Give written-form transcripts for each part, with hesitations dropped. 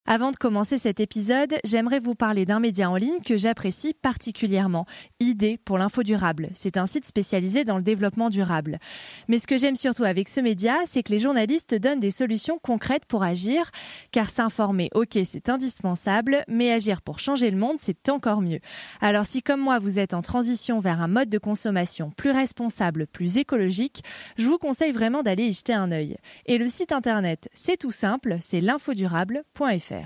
Avant de commencer cet épisode, j'aimerais vous parler d'un média en ligne que j'apprécie particulièrement, Idées pour l'info durable. C'est un site spécialisé dans le développement durable. Mais ce que j'aime surtout avec ce média, c'est que les journalistes donnent des solutions concrètes pour agir, car s'informer, ok, c'est indispensable, mais agir pour changer le monde, c'est encore mieux. Alors si comme moi, vous êtes en transition vers un mode de consommation plus responsable, plus écologique, je vous conseille vraiment d'aller y jeter un œil. Et le site internet, c'est tout simple, c'est l'infodurable.fr.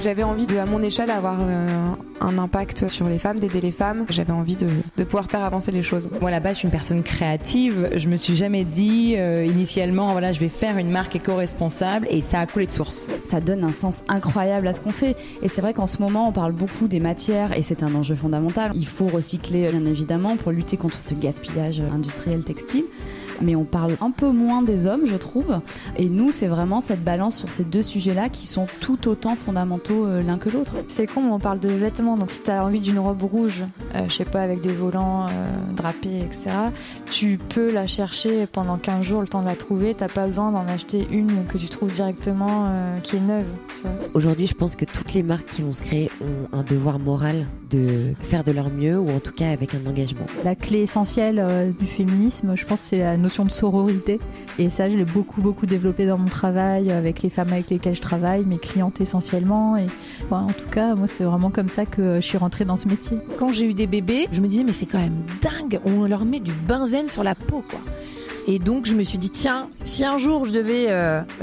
J'avais envie à mon échelle, avoir un impact sur les femmes, d'aider les femmes. J'avais envie de pouvoir faire avancer les choses. Moi, là-bas, je suis une personne créative. Je me suis jamais dit, initialement, voilà, je vais faire une marque éco-responsable, et ça a coulé de source. Ça donne un sens incroyable à ce qu'on fait. Et c'est vrai qu'en ce moment, on parle beaucoup des matières, et c'est un enjeu fondamental. Il faut recycler, bien évidemment, pour lutter contre ce gaspillage industriel textile. Mais on parle un peu moins des hommes, je trouve. Et nous, c'est vraiment cette balance sur ces deux sujets-là qui sont tout autant fondamentaux l'un que l'autre. C'est con, on parle de vêtements, donc si t'as envie d'une robe rouge, je sais pas, avec des volants drapés, etc., tu peux la chercher pendant 15 jours, le temps de la trouver. T'as pas besoin d'en acheter une que tu trouves directement, qui est neuve. Tu vois. Aujourd'hui, je pense que toutes les marques qui vont se créer ont un devoir moral de faire de leur mieux, ou en tout cas avec un engagement. La clé essentielle du féminisme, je pense, c'est la notion de sororité. Et ça, je l'ai beaucoup développé dans mon travail, avec les femmes avec lesquelles je travaille, mes clientes essentiellement. Et bon, en tout cas, moi, c'est vraiment comme ça que je suis rentrée dans ce métier. Quand j'ai eu des bébés, je me disais, mais c'est quand même dingue, on leur met du benzène sur la peau, quoi. Et donc, je me suis dit, tiens, si un jour je devais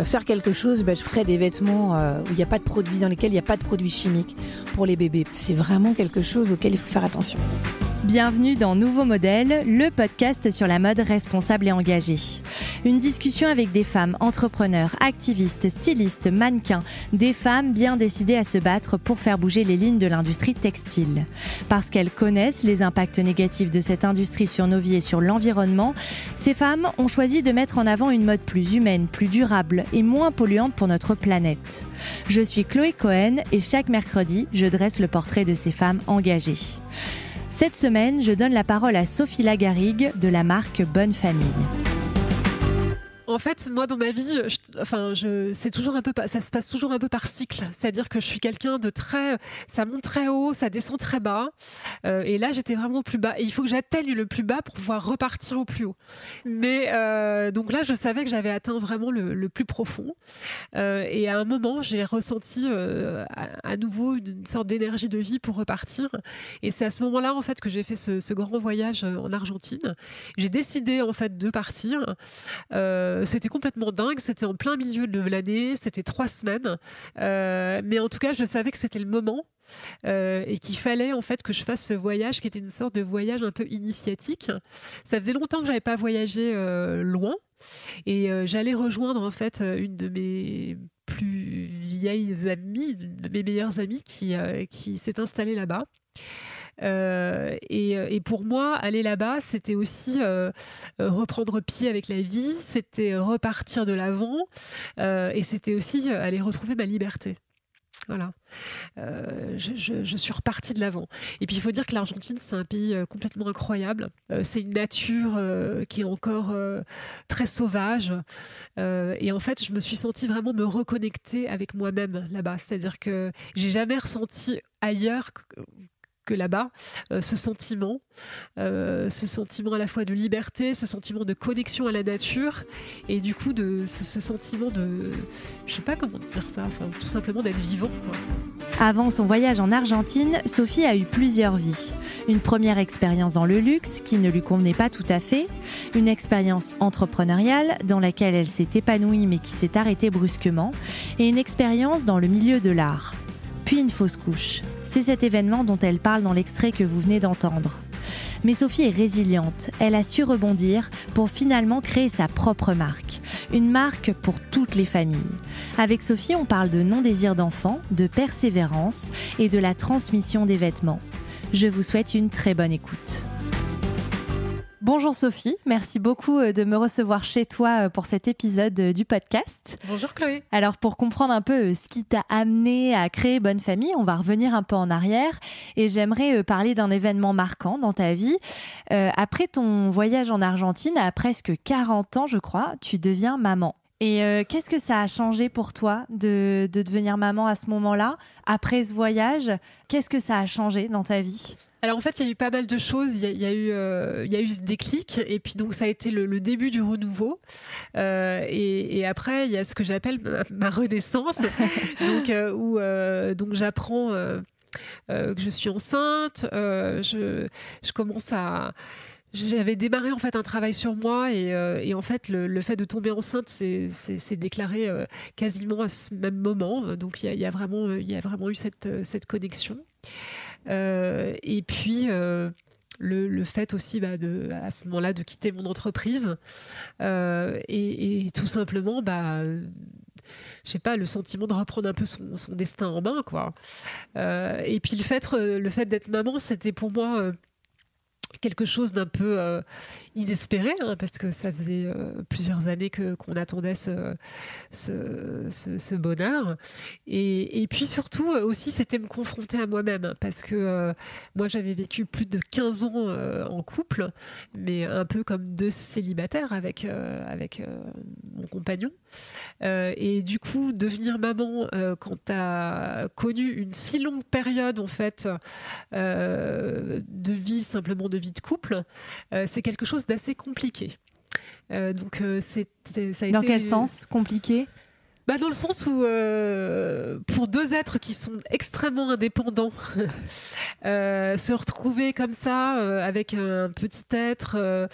faire quelque chose, je ferais des vêtements où il n'y a pas de produits, dans lesquels il n'y a pas de produits chimiques pour les bébés. C'est vraiment quelque chose auquel il faut faire attention. Bienvenue dans Nouveau Modèle, le podcast sur la mode responsable et engagée. Une discussion avec des femmes entrepreneurs, activistes, stylistes, mannequins, des femmes bien décidées à se battre pour faire bouger les lignes de l'industrie textile. Parce qu'elles connaissent les impacts négatifs de cette industrie sur nos vies et sur l'environnement, ces femmes ont choisi de mettre en avant une mode plus humaine, plus durable et moins polluante pour notre planète. Je suis Chloé Cohen et chaque mercredi, je dresse le portrait de ces femmes engagées. Cette semaine, je donne la parole à Sophie Lagarrigue de la marque Bonne Famille. En fait, moi, dans ma vie, c'est toujours un peu, ça se passe toujours un peu par cycle. C'est-à-dire que je suis quelqu'un de très, ça monte très haut, ça descend très bas. Et là, j'étais vraiment au plus bas. Et il faut que j'atteigne le plus bas pour pouvoir repartir au plus haut. Mais donc là, je savais que j'avais atteint vraiment le plus profond. Et à un moment, j'ai ressenti à nouveau une sorte d'énergie de vie pour repartir. Et c'est à ce moment-là, en fait, que j'ai fait ce grand voyage en Argentine. J'ai décidé, en fait, de partir. C'était complètement dingue, c'était en plein milieu de l'année, c'était 3 semaines, mais en tout cas je savais que c'était le moment et qu'il fallait en fait que je fasse ce voyage qui était une sorte de voyage un peu initiatique. Ça faisait longtemps que j'avais pas voyagé loin et j'allais rejoindre en fait une de mes plus vieilles amies, de mes meilleures amies qui s'est installée là-bas. Et pour moi, aller là-bas, c'était aussi reprendre pied avec la vie, c'était repartir de l'avant, et c'était aussi aller retrouver ma liberté. Voilà. Je suis repartie de l'avant. Et puis il faut dire que l'Argentine, c'est un pays complètement incroyable. C'est une nature qui est encore très sauvage. Et en fait, je me suis sentie vraiment me reconnecter avec moi-même là-bas. C'est-à-dire que j'ai jamais ressenti ailleurs que là-bas, ce sentiment à la fois de liberté, ce sentiment de connexion à la nature, et du coup de ce sentiment de, je sais pas comment dire ça, tout simplement d'être vivant, quoi. Avant son voyage en Argentine, Sophie a eu plusieurs vies. Une première expérience dans le luxe qui ne lui convenait pas tout à fait, une expérience entrepreneuriale dans laquelle elle s'est épanouie mais qui s'est arrêtée brusquement, et une expérience dans le milieu de l'art. Puis une fausse couche. C'est cet événement dont elle parle dans l'extrait que vous venez d'entendre. Mais Sophie est résiliente. Elle a su rebondir pour finalement créer sa propre marque. Une marque pour toutes les familles. Avec Sophie, on parle de non-désir d'enfant, de persévérance et de la transmission des vêtements. Je vous souhaite une très bonne écoute. Bonjour Sophie, merci beaucoup de me recevoir chez toi pour cet épisode du podcast. Bonjour Chloé. Alors pour comprendre un peu ce qui t'a amené à créer Bonne Famille, on va revenir un peu en arrière et j'aimerais parler d'un événement marquant dans ta vie. Après ton voyage en Argentine, à presque 40 ans je crois, tu deviens maman. Et qu'est-ce que ça a changé pour toi de devenir maman à ce moment-là? Après ce voyage, qu'est-ce que ça a changé dans ta vie? Alors en fait, il y a eu pas mal de choses. Il y a eu ce déclic, et puis donc ça a été le début du renouveau. Et après, il y a ce que j'appelle ma renaissance, donc j'apprends que je suis enceinte. Je commence à J'avais démarré en fait un travail sur moi et en fait le fait de tomber enceinte c'est déclaré quasiment à ce même moment. Donc il y a vraiment eu cette connexion. Et puis le fait aussi à ce moment-là de quitter mon entreprise et tout simplement je sais pas, le sentiment de reprendre un peu son destin en main, quoi. Et puis le fait d'être maman, c'était pour moi quelque chose d'un peu inespéré, hein, parce que ça faisait plusieurs années qu'on attendait ce bonheur. Et puis surtout aussi, c'était me confronter à moi-même, parce que moi j'avais vécu plus de 15 ans en couple, mais un peu comme deux célibataires avec mon compagnon. Et du coup, devenir maman quand tu as connu une si longue période en fait de vie, simplement de vie de couple, c'est quelque chose d'assez compliqué. Ça a Dans été... quel sens compliqué? Dans le sens où, pour deux êtres qui sont extrêmement indépendants, se retrouver comme ça, avec un petit être,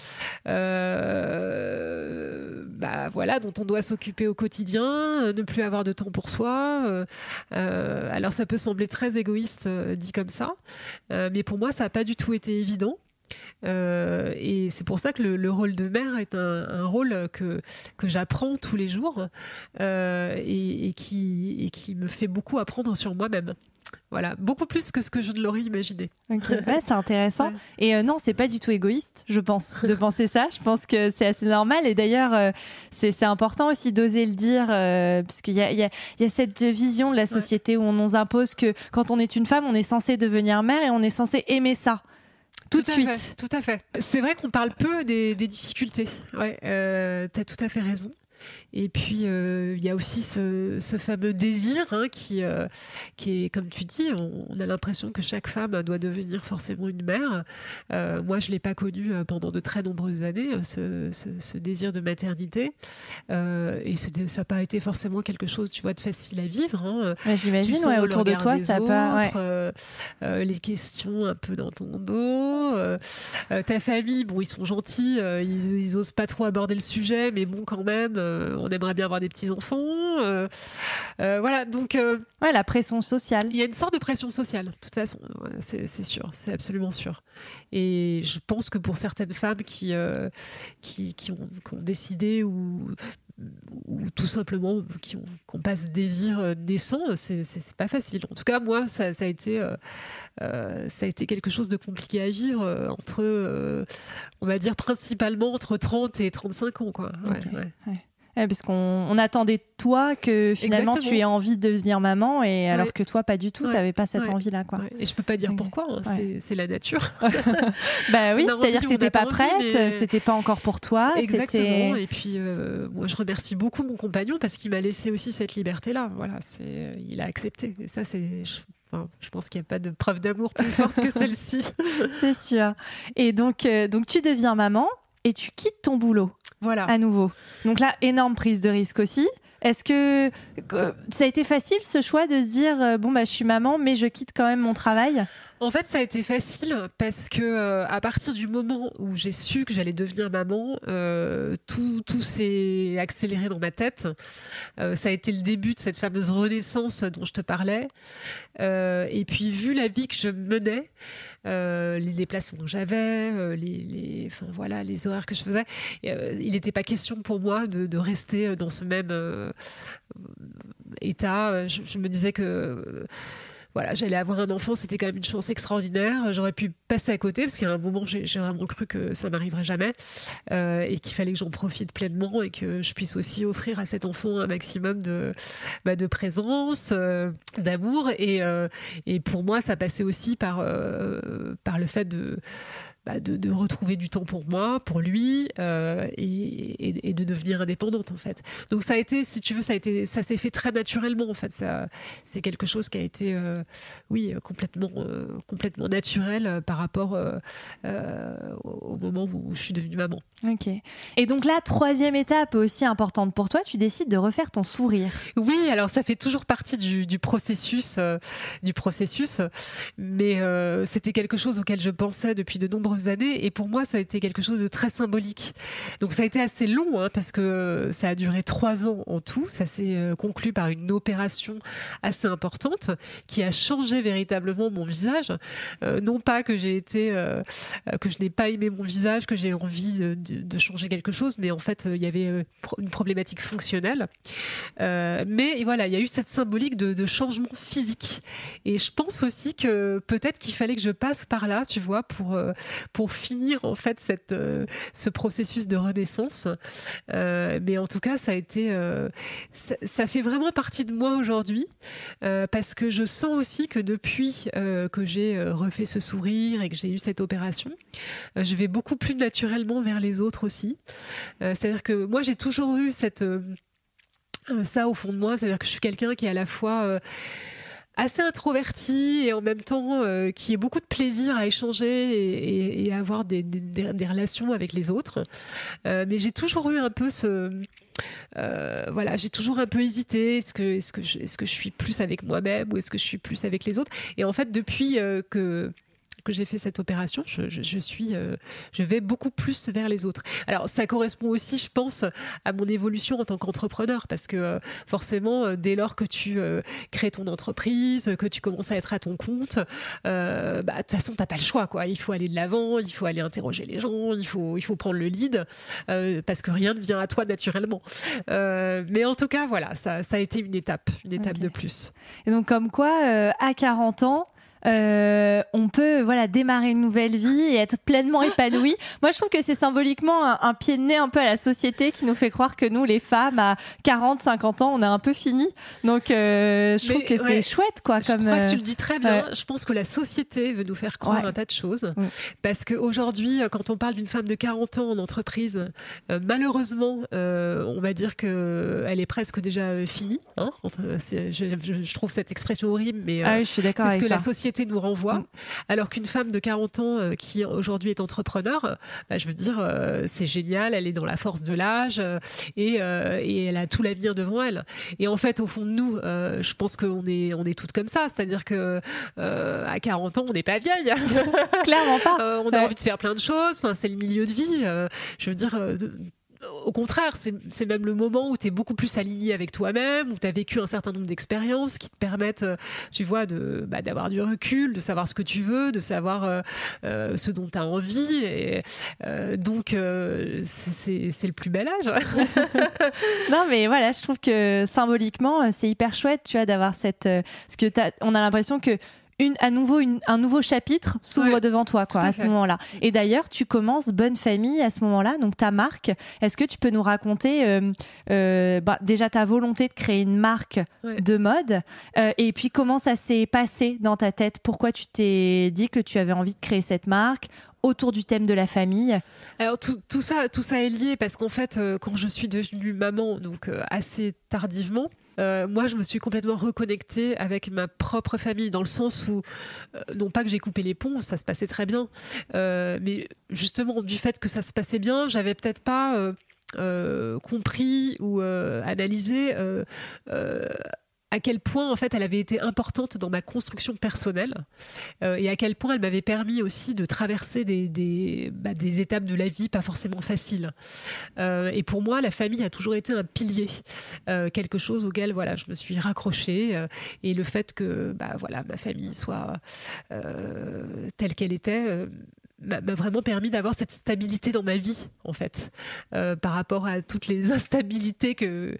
dont on doit s'occuper au quotidien, ne plus avoir de temps pour soi. Alors ça peut sembler très égoïste dit comme ça, mais pour moi ça n'a pas du tout été évident. Et c'est pour ça que le rôle de mère est un rôle que j'apprends tous les jours et qui me fait beaucoup apprendre sur moi-même. Voilà, beaucoup plus que ce que je ne l'aurais imaginé. Okay. Ouais, c'est intéressant. Ouais. Et non, c'est pas du tout égoïste, je pense, de penser ça. Je pense que c'est assez normal. Et d'ailleurs, c'est important aussi d'oser le dire, parce qu'il y a cette vision de la société où on nous impose que quand on est une femme, on est censé devenir mère et on est censé aimer ça. Tout de suite. Tout à fait. C'est vrai qu'on parle peu des difficultés. Ouais, t'as tout à fait raison. Et puis il y a aussi ce fameux désir qui est, comme tu dis, on a l'impression que chaque femme doit devenir forcément une mère. Moi je l'ai pas connu pendant de très nombreuses années, ce désir de maternité, et ça n'a pas été forcément quelque chose, tu vois, de facile à vivre, hein. Ouais, j'imagine, autour de toi ça peut les questions un peu dans ton dos, ta famille, bon, ils sont gentils, ils osent pas trop aborder le sujet, mais bon, quand même on aimerait bien avoir des petits-enfants. Voilà, donc... la pression sociale. Il y a une sorte de pression sociale, de toute façon. Ouais, c'est sûr, c'est absolument sûr. Et je pense que pour certaines femmes qui ont décidé ou tout simplement qui ont pas ce désir naissant, c'est pas facile. En tout cas, moi, ça a été quelque chose de compliqué à vivre on va dire principalement entre 30 et 35 ans, quoi. Okay. Ouais. Parce qu'on attendait de toi que finalement tu aies envie de devenir maman, et alors que toi pas du tout, t'avais pas cette envie-là, quoi. Et je peux pas dire pourquoi, hein. C'est la nature. Bah oui, c'est-à-dire que t'étais pas prête, c'était pas encore pour toi. Exactement. Et puis moi je remercie beaucoup mon compagnon parce qu'il m'a laissé aussi cette liberté-là. Voilà, il a accepté. Et ça je pense qu'il n'y a pas de preuve d'amour plus forte que celle-ci. C'est sûr. Et donc tu deviens maman et tu quittes ton boulot. Voilà. À nouveau. Donc là, énorme prise de risque aussi. Est-ce que ça a été facile, ce choix de se dire je suis maman, mais je quitte quand même mon travail? En fait, ça a été facile parce que à partir du moment où j'ai su que j'allais devenir maman, tout s'est accéléré dans ma tête. Ça a été le début de cette fameuse renaissance dont je te parlais. Et puis, vu la vie que je menais, les déplacements que j'avais, les horaires que je faisais, il n'était pas question pour moi de rester dans ce même état. Je me disais que voilà, j'allais avoir un enfant, c'était quand même une chance extraordinaire. J'aurais pu passer à côté parce qu'à un moment, j'ai vraiment cru que ça n'arriverait jamais et qu'il fallait que j'en profite pleinement et que je puisse aussi offrir à cet enfant un maximum de présence, d'amour. Et pour moi, ça passait aussi par le fait de retrouver du temps pour moi, pour lui, et de devenir indépendante en fait. Donc ça a été, si tu veux, ça s'est fait très naturellement en fait. C'est quelque chose qui a été, complètement naturel par rapport au moment où je suis devenue maman. Ok. Et donc la 3e étape aussi importante pour toi, tu décides de refaire ton sourire. Oui, alors ça fait toujours partie du processus, mais c'était quelque chose auquel je pensais depuis de nombreuses années, et pour moi ça a été quelque chose de très symbolique. Donc ça a été assez long parce que ça a duré 3 ans en tout. Ça s'est conclu par une opération assez importante qui a changé véritablement mon visage. Non pas que que je n'ai pas aimé mon visage, que j'ai envie de changer quelque chose, mais en fait il y avait une problématique fonctionnelle. Mais voilà, il y a eu cette symbolique de changement physique. Et je pense aussi que peut-être qu'il fallait que je passe par là, tu vois, pour finir en fait ce processus de renaissance. Mais en tout cas, ça a été, ça fait vraiment partie de moi aujourd'hui, parce que je sens aussi que depuis que j'ai refait ce sourire et que j'ai eu cette opération, je vais beaucoup plus naturellement vers les autres aussi. C'est-à-dire que moi, j'ai toujours eu ça au fond de moi, c'est-à-dire que je suis quelqu'un qui est à la fois assez introverti et en même temps qui ait beaucoup de plaisir à échanger et à avoir des relations avec les autres. Mais j'ai toujours eu un peu j'ai toujours un peu hésité. Est-ce que je suis plus avec moi-même ou est-ce que je suis plus avec les autres? Et en fait, depuis que j'ai fait cette opération, je vais beaucoup plus vers les autres. Alors ça correspond aussi, je pense, à mon évolution en tant qu'entrepreneur, parce que forcément, dès lors que tu crées ton entreprise, que tu commences à être à ton compte, de toute façon t'as pas le choix, quoi. Il faut aller de l'avant, il faut aller interroger les gens, il faut prendre le lead, parce que rien ne vient à toi naturellement. Mais en tout cas, voilà, ça a été une étape de plus. Et donc comme quoi, à 40 ans, on peut démarrer une nouvelle vie et être pleinement épanoui. Moi je trouve que c'est symboliquement un pied de nez un peu à la société qui nous fait croire que nous les femmes à 40-50 ans on est un peu fini. Donc je trouve que c'est chouette quoi. Je crois que tu le dis très bien. Je pense que la société veut nous faire croire un tas de choses, parce qu'aujourd'hui quand on parle d'une femme de 40 ans en entreprise, malheureusement on va dire qu'elle est presque déjà finie, hein. Je trouve cette expression horrible, mais je suis d'accord c'est ce avec que ça. la société nous renvoie, alors qu'une femme de 40 ans qui aujourd'hui est entrepreneur, je veux dire, c'est génial, elle est dans la force de l'âge et elle a tout l'avenir devant elle. Et en fait, au fond de nous, je pense qu'on est toutes comme ça, c'est-à-dire que à 40 ans, on n'est pas vieille. Clairement pas. On a envie de faire plein de choses, c'est le milieu de vie. Je veux dire... Au contraire, c'est même le moment où tu es beaucoup plus aligné avec toi-même, où tu as vécu un certain nombre d'expériences qui te permettent, tu vois, d'avoir du recul, de savoir ce que tu veux, de savoir ce dont tu as envie. Et donc, c'est le plus bel âge. Non, mais voilà, je trouve que symboliquement, c'est hyper chouette, tu vois, d'avoir parce que on a l'impression que un nouveau chapitre s'ouvre devant toi, quoi, à ce moment-là. Et d'ailleurs, tu commences Bonne Famille à ce moment-là, donc ta marque. Est-ce que tu peux nous raconter déjà ta volonté de créer une marque de mode et puis comment ça s'est passé dans ta tête? Pourquoi tu t'es dit que tu avais envie de créer cette marque autour du thème de la famille? Alors tout ça est lié parce qu'en fait, quand je suis devenue maman, donc assez tardivement, moi, je me suis complètement reconnectée avec ma propre famille, dans le sens où, non pas que j'ai coupé les ponts, ça se passait très bien, mais justement, du fait que ça se passait bien, j'avais peut-être pas compris ou analysé à quel point en fait elle avait été importante dans ma construction personnelle et à quel point elle m'avait permis aussi de traverser des étapes de la vie pas forcément faciles. Et pour moi, la famille a toujours été un pilier, quelque chose auquel je me suis raccrochée, et le fait que ma famille soit telle qu'elle était m'a vraiment permis d'avoir cette stabilité dans ma vie, en fait, par rapport à toutes les instabilités qu'a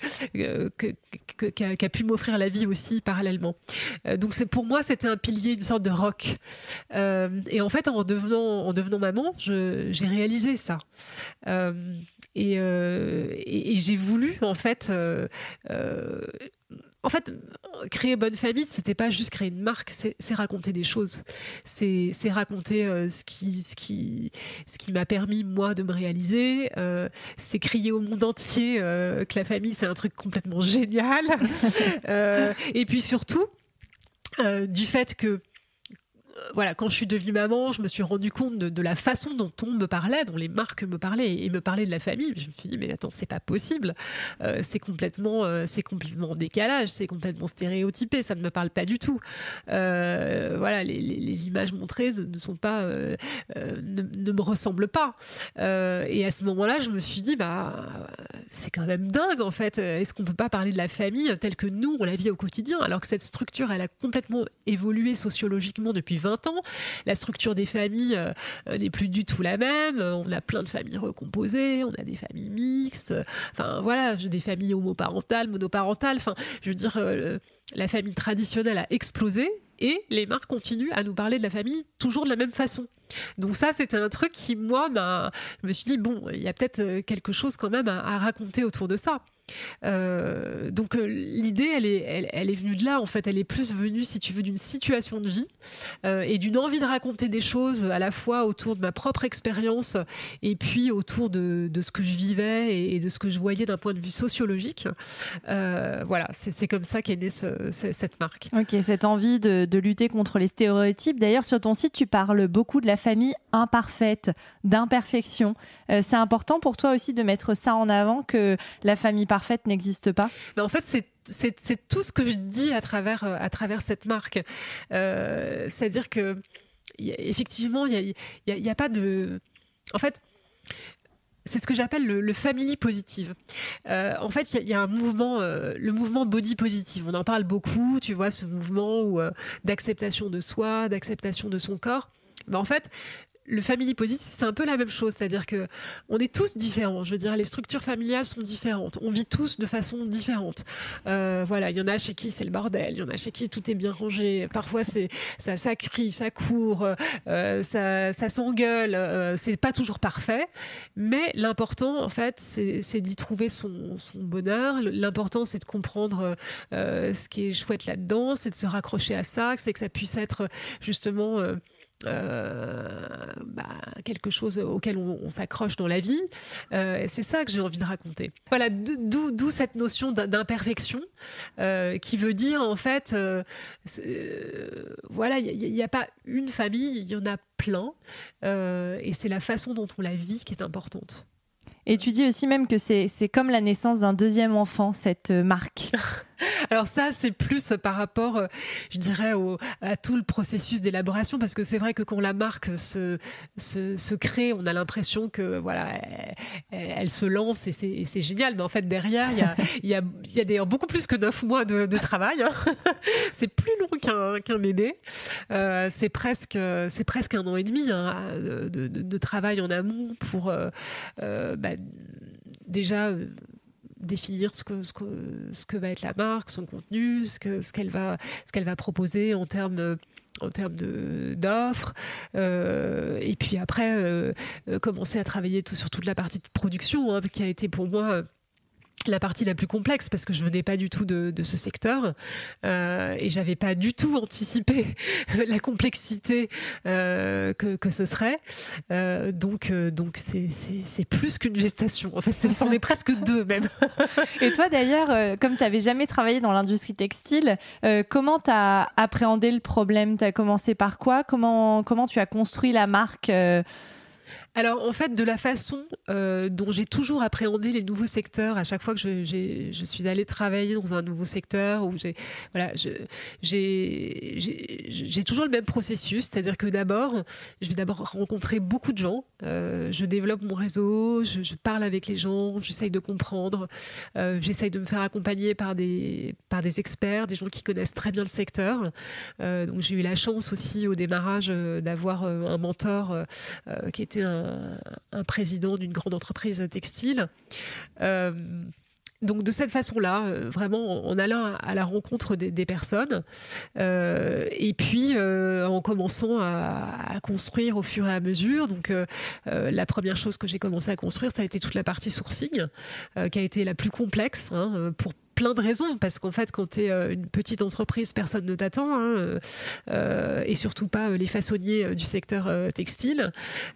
pu m'offrir la vie aussi parallèlement. Donc pour moi, c'était un pilier, une sorte de roc. Et en fait, en devenant maman, j'ai réalisé ça. Et j'ai voulu, en fait, créer Bonne Famille, c'était pas juste créer une marque, c'est raconter des choses. C'est raconter ce qui m'a permis, moi, de me réaliser. C'est crier au monde entier que la famille, c'est un truc complètement génial. Et puis surtout, du fait que voilà, quand je suis devenue maman, je me suis rendu compte de la façon dont on me parlait, dont les marques me parlaient et me parlaient de la famille. Je me suis dit, mais attends, c'est pas possible. C'est complètement en décalage, c'est complètement stéréotypé, ça ne me parle pas du tout. Voilà, les images montrées ne sont pas, ne me ressemblent pas. Et à ce moment-là, je me suis dit, c'est quand même dingue, en fait. Est-ce qu'on peut pas parler de la famille telle que nous, on la vit au quotidien, alors que cette structure, elle a complètement évolué sociologiquement depuis 20 ans. La structure des familles n'est plus du tout la même. On a plein de familles recomposées, on a des familles mixtes, enfin voilà, des familles homoparentales, monoparentales. Enfin, je veux dire, la famille traditionnelle a explosé et les marques continuent à nous parler de la famille toujours de la même façon. Donc ça, c'était un truc qui, moi, je me suis dit, bon, il y a peut-être quelque chose quand même à raconter autour de ça. Donc l'idée, elle est venue de là, en fait. Elle est plus venue, si tu veux, d'une situation de vie et d'une envie de raconter des choses à la fois autour de ma propre expérience et puis autour de ce que je vivais et de ce que je voyais d'un point de vue sociologique. Voilà, c'est comme ça qu'est née cette marque. Ok, cette envie de lutter contre les stéréotypes. D'ailleurs, sur ton site, tu parles beaucoup de la famille imparfaite, d'imperfection. C'est important pour toi aussi de mettre ça en avant, que la famille parfaite n'existe pas? Mais en fait, c'est tout ce que je dis à travers cette marque. C'est-à-dire que effectivement, il y a pas de... En fait, c'est ce que j'appelle le family positive. En fait, il y a un mouvement, le mouvement body positive. On en parle beaucoup, tu vois, ce mouvement d'acceptation de soi, d'acceptation de son corps. Mais en fait, le family positive, c'est un peu la même chose, c'est-à-dire que on est tous différents. Je veux dire, les structures familiales sont différentes. On vit tous de façon différente. Voilà, il y en a chez qui c'est le bordel, il y en a chez qui tout est bien rangé. Parfois, ça crie, ça court, ça s'engueule. C'est pas toujours parfait, mais l'important, en fait, c'est d'y trouver son bonheur. L'important, c'est de comprendre ce qui est chouette là-dedans, c'est de se raccrocher à ça, c'est que ça puisse être justement quelque chose auquel on s'accroche dans la vie. C'est ça que j'ai envie de raconter. Voilà, d'où cette notion d'imperfection qui veut dire, en fait, voilà, il n'y a pas une famille, il y en a plein, et c'est la façon dont on la vit qui est importante. Et tu dis aussi même que c'est comme la naissance d'un deuxième enfant, cette marque. Alors ça, c'est plus par rapport, je dirais, à tout le processus d'élaboration, parce que c'est vrai que quand la marque se crée, on a l'impression que voilà, elle se lance et c'est génial. Mais en fait, derrière, il y a d'ailleurs beaucoup plus que 9 mois de travail. Hein. C'est plus long qu'un bébé. C'est presque 1 an et demi de travail en amont pour déjà définir ce que va être la marque, son contenu, ce qu'elle va proposer en termes d'offres, et puis après commencer à travailler sur toute la partie de production, qui a été pour moi la partie la plus complexe, parce que je venais pas du tout de ce secteur, et j'avais pas du tout anticipé la complexité que ce serait. Donc c'est plus qu'une gestation. En fait, c'en est presque 2 même. Et toi d'ailleurs, comme tu n'avais jamais travaillé dans l'industrie textile, comment tu as appréhendé le problème? Tu as commencé par quoi? Comment tu as construit la marque? Alors en fait, de la façon dont j'ai toujours appréhendé les nouveaux secteurs, à chaque fois que je suis allée travailler dans un nouveau secteur, où j'ai toujours le même processus, c'est-à-dire que je vais d'abord rencontrer beaucoup de gens, je développe mon réseau, je parle avec les gens, j'essaye de comprendre, j'essaye de me faire accompagner par des experts, des gens qui connaissent très bien le secteur. Donc j'ai eu la chance aussi au démarrage d'avoir un mentor qui était un président d'une grande entreprise textile. Donc de cette façon-là, vraiment en allant à la rencontre des personnes, et puis en commençant à construire au fur et à mesure. Donc la première chose que j'ai commencé à construire, ça a été toute la partie sourcing, qui a été la plus complexe, pour plein de raisons, parce qu'en fait, quand tu es une petite entreprise, personne ne t'attend, et surtout pas les façonniers du secteur textile.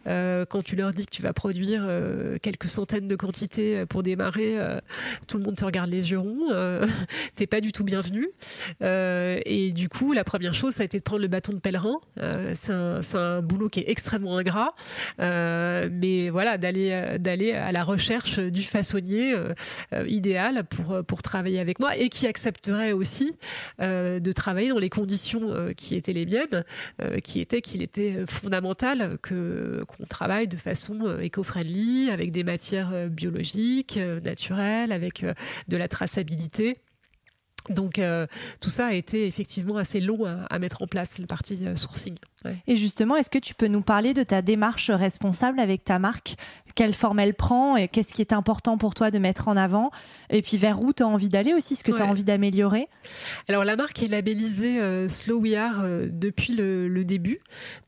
Quand tu leur dis que tu vas produire quelques centaines de quantités pour démarrer, tout le monde te regarde les yeux ronds, t'es pas du tout bienvenu. Et du coup, la première chose, ça a été de prendre le bâton de pèlerin. C'est un boulot qui est extrêmement ingrat, mais voilà, d'aller à la recherche du façonnier idéal pour travailler avec moi, et qui accepterait aussi de travailler dans les conditions qui étaient les miennes, qu'il était fondamental qu'on travaille de façon éco-friendly, avec des matières biologiques, naturelles, avec de la traçabilité. Donc tout ça a été effectivement assez long à mettre en place, la partie sourcing. Ouais. Et justement, est-ce que tu peux nous parler de ta démarche responsable avec ta marque ? Quelle forme elle prend et qu'est-ce qui est important pour toi de mettre en avant ? Et puis vers où tu as envie d'aller aussi, ce que tu as envie d'améliorer ? Alors la marque est labellisée Slow We Are depuis le début.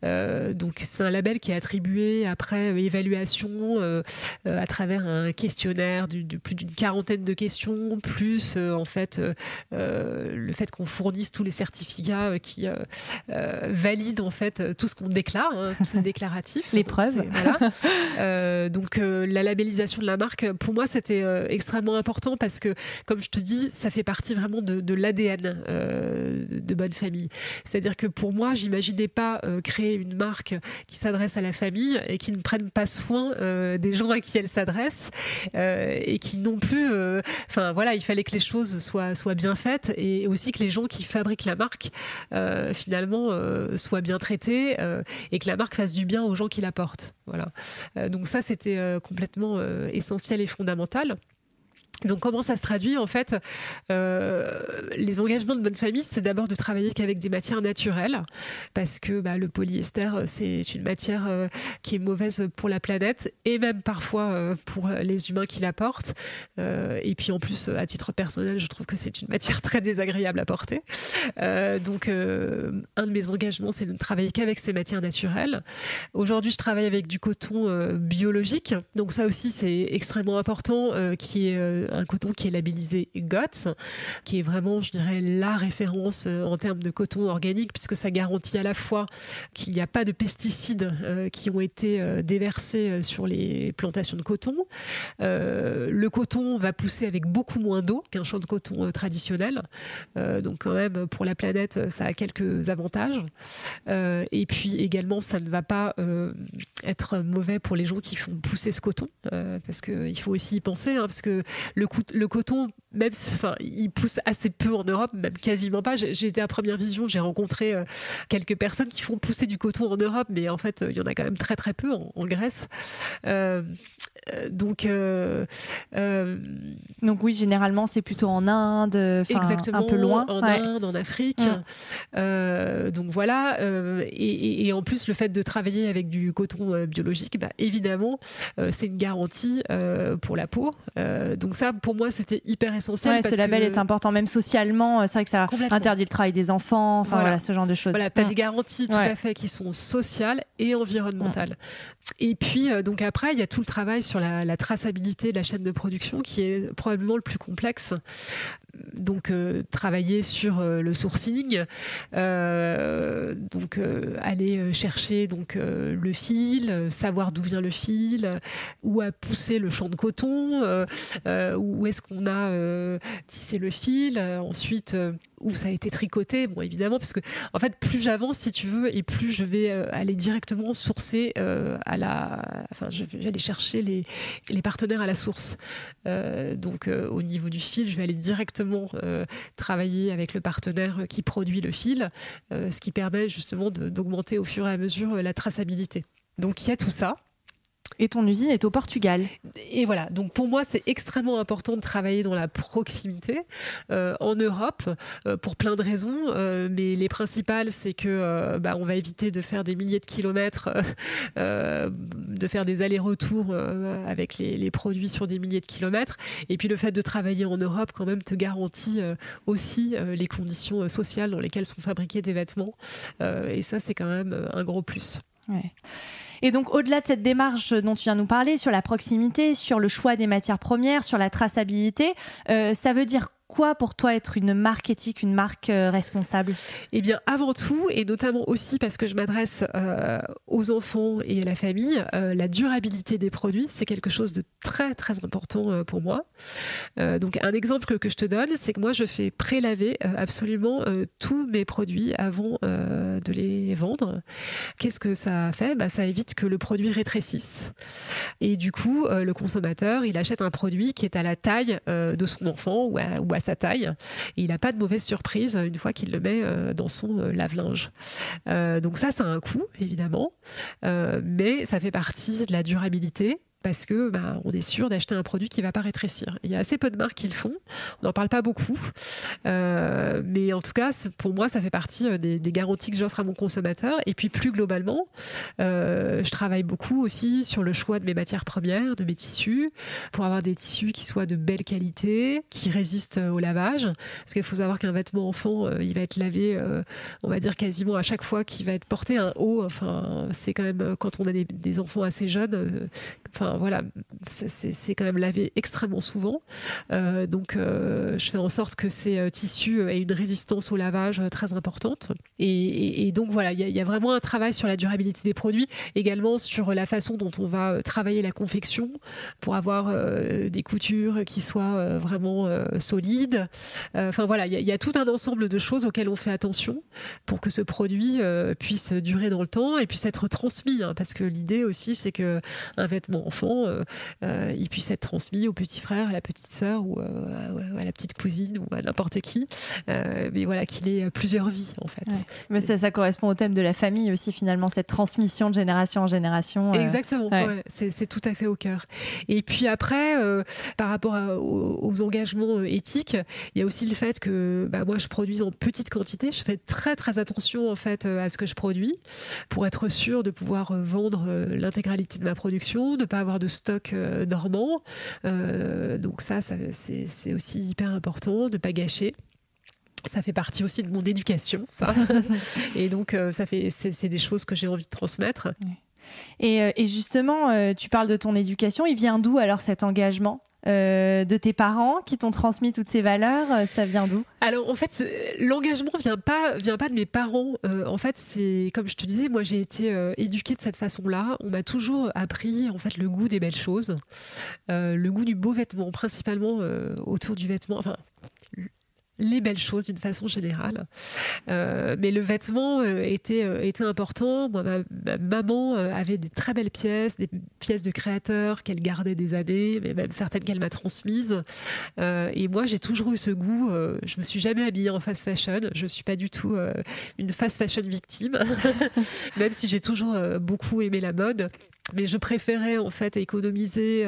Donc c'est un label qui est attribué après évaluation à travers un questionnaire de plus d'une quarantaine de questions, plus en fait le fait qu'on fournisse tous les certificats qui valident en fait tout ce qu'on déclare, tout le déclaratif. Les preuves. Voilà. Donc la labellisation de la marque, pour moi, c'était extrêmement important parce que, comme je te dis, ça fait partie vraiment de l'ADN de Bonne Famille. C'est-à-dire que pour moi, j'imaginais pas créer une marque qui s'adresse à la famille et qui ne prenne pas soin des gens à qui elle s'adresse et qui non plus... Enfin voilà, il fallait que les choses soient bien faites et aussi que les gens qui fabriquent la marque finalement soient bien traités et que la marque fasse du bien aux gens qui la portent. Voilà. Donc ça, c'était complètement essentiel et fondamental. Donc comment ça se traduit en fait les engagements de Bonne Famille, c'est d'abord de travailler qu'avec des matières naturelles parce que le polyester c'est une matière qui est mauvaise pour la planète et même parfois pour les humains qui la portent et puis en plus à titre personnel je trouve que c'est une matière très désagréable à porter donc un de mes engagements c'est de ne travailler qu'avec ces matières naturelles. Aujourd'hui je travaille avec du coton biologique, donc ça aussi c'est extrêmement important qui est un coton qui est labellisé GOTS, qui est vraiment, je dirais, la référence en termes de coton organique, puisque ça garantit à la fois qu'il n'y a pas de pesticides qui ont été déversés sur les plantations de coton. Le coton va pousser avec beaucoup moins d'eau qu'un champ de coton traditionnel. Donc quand même, pour la planète, ça a quelques avantages. Et puis également, ça ne va pas être mauvais pour les gens qui font pousser ce coton, parce qu'il faut aussi y penser, parce que le coton, même, il pousse assez peu en Europe, même quasiment pas. J'ai été à Première Vision, j'ai rencontré quelques personnes qui font pousser du coton en Europe, mais en fait, il y en a quand même très très peu en Grèce. Donc oui, généralement, c'est plutôt en Inde, un peu loin. En Inde, en Afrique. Donc voilà. Et en plus, le fait de travailler avec du coton biologique, évidemment, c'est une garantie pour la peau. Donc ça, pour moi, c'était hyper essentiel. Ce label est important, même socialement. C'est vrai que ça interdit le travail des enfants, voilà, ce genre de choses. Voilà, tu as des garanties tout à fait qui sont sociales et environnementales. Et puis, donc après, il y a tout le travail sur la traçabilité de la chaîne de production qui est probablement le plus complexe. donc travailler sur le sourcing, donc aller chercher donc le fil, savoir d'où vient le fil, où a poussé le champ de coton, où est-ce qu'on a tissé le fil, ensuite où ça a été tricoté, bon évidemment, parce que en fait plus j'avance si tu veux et plus je vais aller directement sourcer je vais aller chercher les partenaires à la source. Donc au niveau du fil, je vais aller directement travailler avec le partenaire qui produit le fil, ce qui permet justement d'augmenter au fur et à mesure la traçabilité. Donc il y a tout ça. Et ton usine est au Portugal. Et voilà, donc pour moi c'est extrêmement important de travailler dans la proximité en Europe pour plein de raisons, mais les principales c'est que on va éviter de faire des milliers de kilomètres, de faire des allers-retours avec les produits sur des milliers de kilomètres, et puis le fait de travailler en Europe quand même te garantit aussi les conditions sociales dans lesquelles sont fabriqués des vêtements, et ça c'est quand même un gros plus. Ouais. Et donc, au-delà de cette démarche dont tu viens nous parler, sur la proximité, sur le choix des matières premières, sur la traçabilité, ça veut dire quoi pour toi être une marque éthique, une marque responsable ? Eh bien, avant tout, et notamment aussi parce que je m'adresse aux enfants et à la famille, la durabilité des produits, c'est quelque chose de très très important pour moi. Donc un exemple que je te donne, c'est que moi je fais prélaver absolument tous mes produits avant de les vendre. Qu'est-ce que ça fait ? Ça évite que le produit rétrécisse. Et du coup, le consommateur, il achète un produit qui est à la taille de son enfant ou à sa taille. Et il n'a pas de mauvaise surprise une fois qu'il le met dans son lave-linge. Donc ça a un coût, évidemment, mais ça fait partie de la durabilité. Parce que on est sûr d'acheter un produit qui ne va pas rétrécir. Il y a assez peu de marques qui le font, on n'en parle pas beaucoup, mais en tout cas, pour moi, ça fait partie des garanties que j'offre à mon consommateur. Et puis plus globalement, je travaille beaucoup aussi sur le choix de mes matières premières, de mes tissus, pour avoir des tissus qui soient de belle qualité, qui résistent au lavage. Parce qu'il faut savoir qu'un vêtement enfant, il va être lavé, on va dire quasiment à chaque fois qu'il va être porté un haut. Enfin, c'est quand même, quand on a des enfants assez jeunes, voilà, c'est quand même lavé extrêmement souvent. Donc, je fais en sorte que ces tissus aient une résistance au lavage très importante. Et donc, voilà, il y a vraiment un travail sur la durabilité des produits, également sur la façon dont on va travailler la confection pour avoir des coutures qui soient vraiment solides. Voilà, il y a tout un ensemble de choses auxquelles on fait attention pour que ce produit puisse durer dans le temps et puisse être transmis. Parce que l'idée aussi, c'est qu'un vêtement enfant, il puisse être transmis au petit frère, à la petite sœur ou à la petite cousine ou à n'importe qui, mais voilà, qu'il ait plusieurs vies en fait. Ouais. Mais ça correspond au thème de la famille aussi finalement, cette transmission de génération en génération. Exactement, ouais, c'est tout à fait au cœur. Et puis après, par rapport aux engagements éthiques, il y a aussi le fait que moi je produis en petite quantité, je fais très très attention en fait à ce que je produis pour être sûr de pouvoir vendre l'intégralité de ma production, de ne pas avoir de stock dormant. Donc ça c'est aussi hyper important, de ne pas gâcher. Ça fait partie aussi de mon éducation, ça. Et donc, c'est des choses que j'ai envie de transmettre. Et justement, tu parles de ton éducation. Il vient d'où alors cet engagement ? De tes parents qui t'ont transmis toutes ces valeurs, ça vient d'où ? Alors en fait, l'engagement vient pas de mes parents. En fait, c'est comme je te disais, moi j'ai été éduquée de cette façon-là. On m'a toujours appris en fait le goût des belles choses, le goût du beau vêtement, principalement autour du vêtement. Enfin, les belles choses d'une façon générale. Mais le vêtement était important. Moi, ma maman avait des très belles pièces, des pièces de créateurs qu'elle gardait des années, mais même certaines qu'elle m'a transmises. Et moi, j'ai toujours eu ce goût. Je me suis jamais habillée en fast fashion. Je suis pas du tout une fast fashion victime, même si j'ai toujours beaucoup aimé la mode. Mais je préférais en fait économiser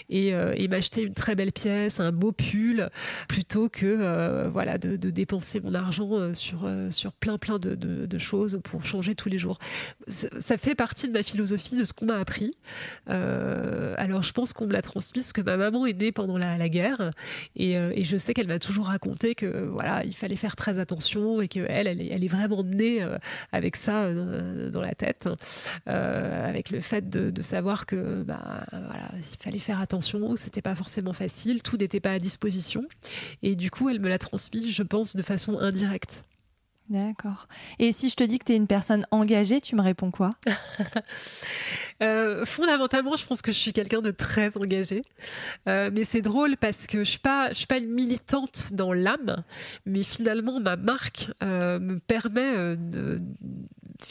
et m'acheter une très belle pièce, un beau pull, plutôt que de dépenser mon argent sur plein de choses pour changer tous les jours. Ça fait partie de ma philosophie, de ce qu'on m'a appris. Alors je pense qu'on me l'a transmis parce que ma maman est née pendant la guerre et je sais qu'elle m'a toujours raconté que il fallait faire très attention et qu'elle est vraiment née avec ça dans la tête, avec le fait de de savoir que voilà, il fallait faire attention, c'était pas forcément facile, tout n'était pas à disposition. Et du coup, elle me l'a transmis, je pense, de façon indirecte. D'accord. Et si je te dis que tu es une personne engagée, tu me réponds quoi ? Fondamentalement, je pense que je suis quelqu'un de très engagé. Mais c'est drôle parce que je suis pas une militante dans l'âme, mais finalement, ma marque me permet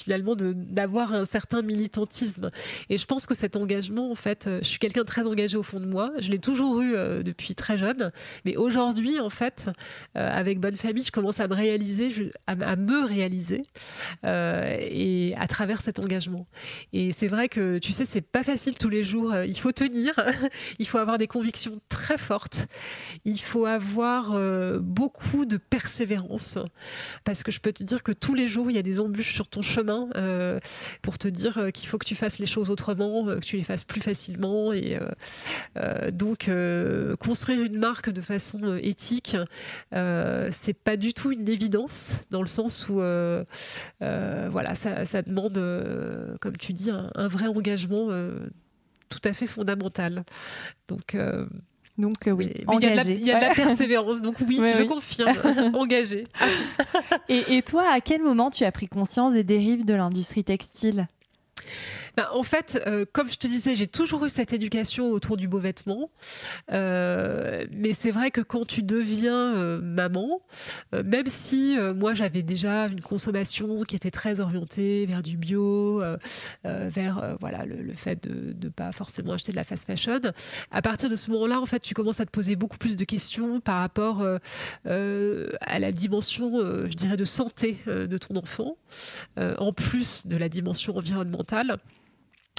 d'avoir un certain militantisme. Et je pense que cet engagement, en fait, je suis quelqu'un de très engagé au fond de moi. Je l'ai toujours eu depuis très jeune. Mais aujourd'hui, en fait, avec Bonne Famille, je commence à me réaliser, à me réaliser et à travers cet engagement. Et c'est vrai que, tu sais, c'est pas facile tous les jours. Il faut tenir. Il faut avoir des convictions très fortes. Il faut avoir beaucoup de persévérance. Parce que je peux te dire que tous les jours, il y a des embûches sur ton chemin pour te dire qu'il faut que tu fasses les choses autrement, que tu les fasses plus facilement. Et donc, construire une marque de façon éthique, c'est pas du tout une évidence, dans le sens où voilà, ça demande, comme tu dis, un vrai engagement tout à fait fondamental. Donc oui, mais il y a de la persévérance, donc oui, je confirme, engagé. Et toi, à quel moment tu as pris conscience des dérives de l'industrie textile ? En fait, comme je te disais, j'ai toujours eu cette éducation autour du beau vêtement. Mais c'est vrai que quand tu deviens maman, même si moi j'avais déjà une consommation qui était très orientée vers du bio, vers voilà, le fait de ne pas forcément acheter de la fast fashion, à partir de ce moment-là, en fait, tu commences à te poser beaucoup plus de questions par rapport à la dimension, je dirais, de santé de ton enfant, en plus de la dimension environnementale.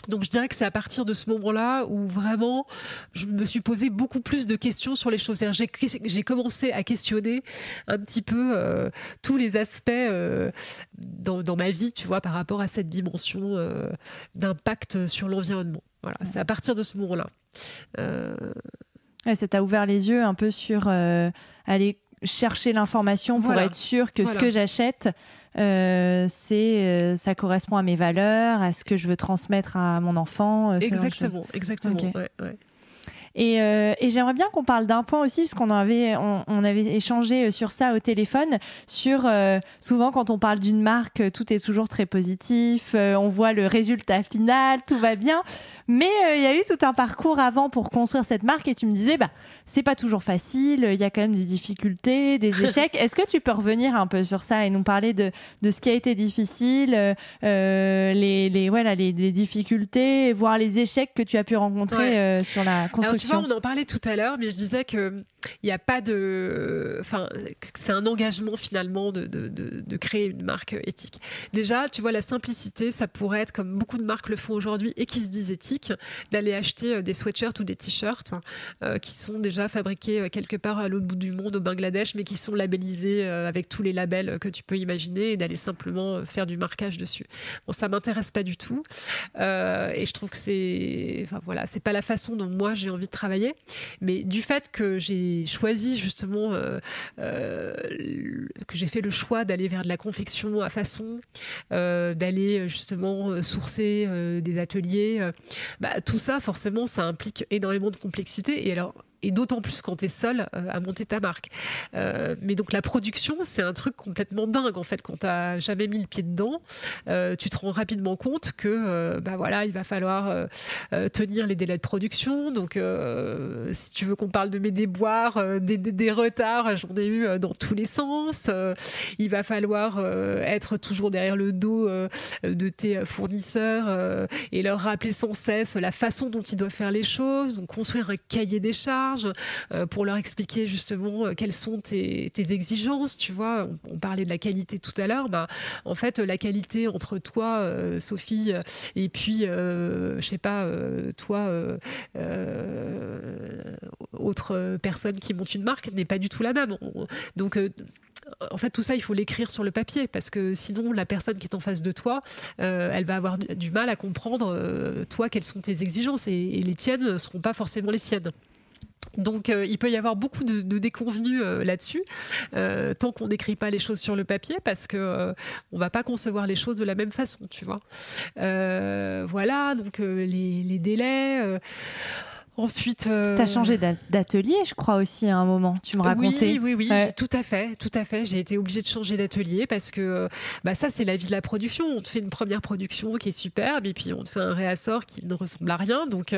Donc je dirais que c'est à partir de ce moment-là où vraiment je me suis posé beaucoup plus de questions sur les choses. C'est-à-dire j'ai commencé à questionner un petit peu tous les aspects dans ma vie, tu vois, par rapport à cette dimension d'impact sur l'environnement. Voilà, c'est à partir de ce moment-là. Ça t'a ouvert les yeux un peu sur aller chercher l'information pour être sûr que ce que j'achète, ça correspond à mes valeurs, à ce que je veux transmettre à mon enfant. Exactement. Okay. Ouais. Et j'aimerais bien qu'on parle d'un point aussi, parce qu'on avait échangé sur ça au téléphone, sur souvent quand on parle d'une marque, tout est toujours très positif, on voit le résultat final, tout va bien, mais il y a eu tout un parcours avant pour construire cette marque, et tu me disais, c'est pas toujours facile, il y a quand même des difficultés, des échecs. Est-ce que tu peux revenir un peu sur ça et nous parler de ce qui a été difficile, les difficultés, voire les échecs que tu as pu rencontrer sur la construction? Alors, tu vois, on en parlait tout à l'heure, mais je disais que il n'y a pas de... Enfin, c'est un engagement finalement de créer une marque éthique. Déjà, tu vois, la simplicité, ça pourrait être, comme beaucoup de marques le font aujourd'hui et qui se disent éthiques, d'aller acheter des sweatshirts ou des t-shirts qui sont déjà fabriqués quelque part à l'autre bout du monde, au Bangladesh, mais qui sont labellisés avec tous les labels que tu peux imaginer, et d'aller simplement faire du marquage dessus. Bon, ça m'intéresse pas du tout. Et je trouve que c'est pas la façon dont moi j'ai envie de travailler. Mais du fait que j'ai choisi justement, que j'ai fait le choix d'aller vers de la confection à façon, d'aller justement sourcer des ateliers, tout ça forcément ça implique énormément de complexité, et d'autant plus quand tu es seule à monter ta marque. Mais donc la production, c'est un truc complètement dingue en fait. Quand tu n'as jamais mis le pied dedans, tu te rends rapidement compte que il va falloir tenir les délais de production. Donc si tu veux qu'on parle de mes déboires, des retards, j'en ai eu dans tous les sens. Il va falloir être toujours derrière le dos de tes fournisseurs et leur rappeler sans cesse la façon dont ils doivent faire les choses. Donc construire un cahier des charges pour leur expliquer justement quelles sont tes exigences, tu vois. On parlait de la qualité tout à l'heure. En fait, la qualité entre toi, Sophie, et puis, je sais pas, toi, autre personne qui monte une marque, n'est pas du tout la même. Donc, en fait, tout ça, il faut l'écrire sur le papier, parce que sinon, la personne qui est en face de toi, elle va avoir du mal à comprendre, toi, quelles sont tes exigences, et les tiennes ne seront pas forcément les siennes. Donc il peut y avoir beaucoup de déconvenues là-dessus, tant qu'on n'écrit pas les choses sur le papier, parce que on va pas concevoir les choses de la même façon, tu vois. Voilà, donc les délais. Ensuite, t'as changé d'atelier, je crois aussi à un moment. Tu me racontais. Oui, ouais. Tout à fait. J'ai été obligée de changer d'atelier parce que ça, c'est la vie de la production. On te fait une première production qui est superbe et puis on te fait un réassort qui ne ressemble à rien. Donc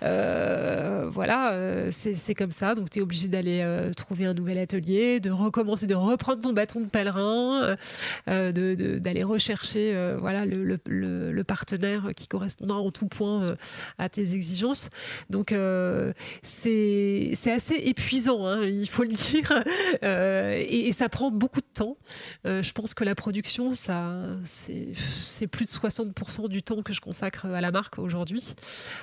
voilà, c'est comme ça. Donc t'es obligé d'aller trouver un nouvel atelier, de recommencer, de reprendre ton bâton de pèlerin, d'aller rechercher voilà le partenaire qui correspondra en tout point à tes exigences. Donc c'est assez épuisant, hein, il faut le dire, et ça prend beaucoup de temps. Je pense que la production, c'est plus de 60% du temps que je consacre à la marque aujourd'hui.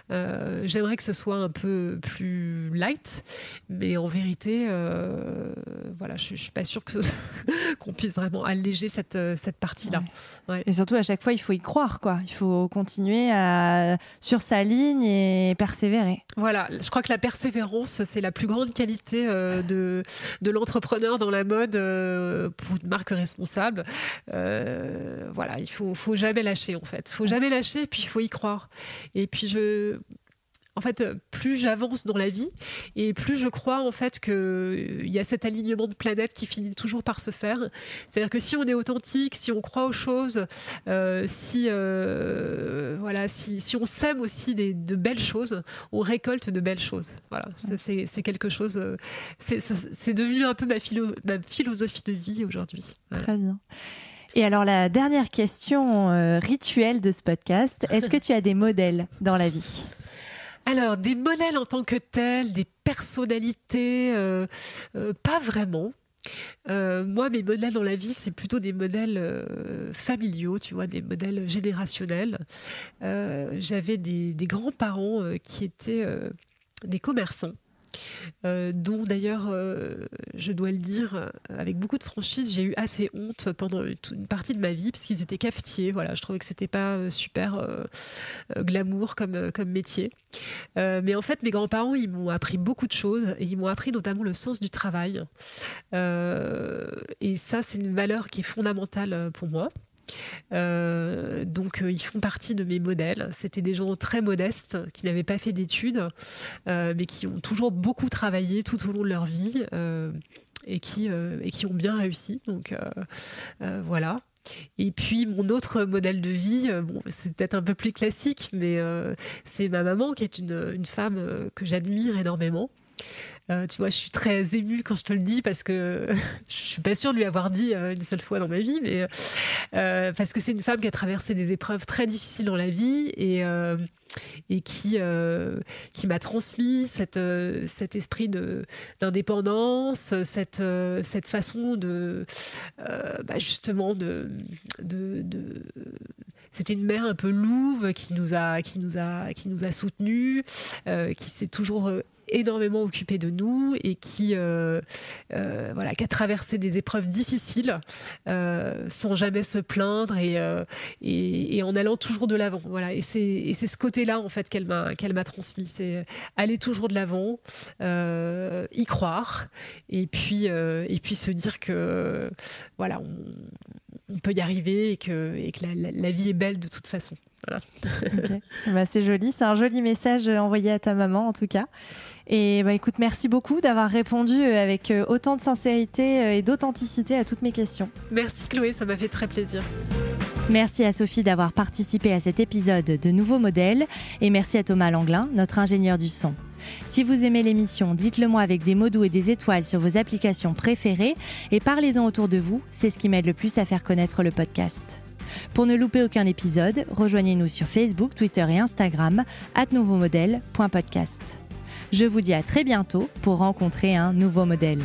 J'aimerais que ce soit un peu plus light, mais en vérité, voilà, je suis pas sûre qu'on puisse vraiment alléger cette partie-là. Ouais. Et surtout, à chaque fois, il faut y croire, quoi. Il faut continuer sur sa ligne et persévérer. Voilà, je crois que la persévérance, c'est la plus grande qualité de l'entrepreneur dans la mode pour une marque responsable. Voilà, il faut jamais lâcher, en fait. Il faut jamais lâcher, et puis il faut y croire. Et puis en fait, plus j'avance dans la vie et plus je crois en fait qu'il y a cet alignement de planètes qui finit toujours par se faire. C'est-à-dire que si on est authentique, si on croit aux choses, si on sème aussi de belles choses, on récolte de belles choses. Voilà, c'est quelque chose. C'est devenu un peu ma philosophie de vie aujourd'hui. Voilà. Très bien. Et alors la dernière question rituelle de ce podcast, est-ce que tu as des modèles dans la vie ? Alors, des modèles en tant que tels, des personnalités, pas vraiment. Moi, mes modèles dans la vie, c'est plutôt des modèles familiaux, tu vois, des modèles générationnels. J'avais des grands-parents qui étaient des commerçants. Dont d'ailleurs, je dois le dire avec beaucoup de franchise, j'ai eu assez honte pendant une partie de ma vie parce qu'ils étaient cafetiers. Voilà, je trouvais que c'était pas super glamour comme métier. Mais en fait, mes grands-parents, ils m'ont appris beaucoup de choses et ils m'ont appris notamment le sens du travail. Et ça, c'est une valeur qui est fondamentale pour moi. Donc ils font partie de mes modèles. C'était des gens très modestes qui n'avaient pas fait d'études mais qui ont toujours beaucoup travaillé tout au long de leur vie et qui ont bien réussi. Donc voilà. Et puis mon autre modèle de vie, c'est peut-être un peu plus classique, mais c'est ma maman qui est une femme que j'admire énormément. Tu vois, je suis très émue quand je te le dis parce que je suis pas sûre de lui avoir dit une seule fois dans ma vie, mais parce que c'est une femme qui a traversé des épreuves très difficiles dans la vie et qui m'a transmis cet esprit d'indépendance, cette façon de justement c'était une mère un peu louve qui nous a soutenus, qui s'est toujours énormément occupée de nous et qui a traversé des épreuves difficiles sans jamais se plaindre et en allant toujours de l'avant. Voilà. Et c'est ce côté-là en fait qu'elle m'a transmis. C'est aller toujours de l'avant, y croire et puis se dire que voilà, on peut y arriver et que la vie est belle de toute façon. Voilà. Okay. C'est joli, c'est un joli message envoyé à ta maman en tout cas. Et écoute, merci beaucoup d'avoir répondu avec autant de sincérité et d'authenticité à toutes mes questions. Merci Chloé, ça m'a fait très plaisir. Merci à Sophie d'avoir participé à cet épisode de Nouveaux Modèles et merci à Thomas Langlin, notre ingénieur du son. Si vous aimez l'émission, dites-le moi avec des mots doux et des étoiles sur vos applications préférées et parlez-en autour de vous, c'est ce qui m'aide le plus à faire connaître le podcast. Pour ne louper aucun épisode, rejoignez-nous sur Facebook, Twitter et Instagram @nouveaumodèle.podcast. Je vous dis à très bientôt pour rencontrer un nouveau modèle.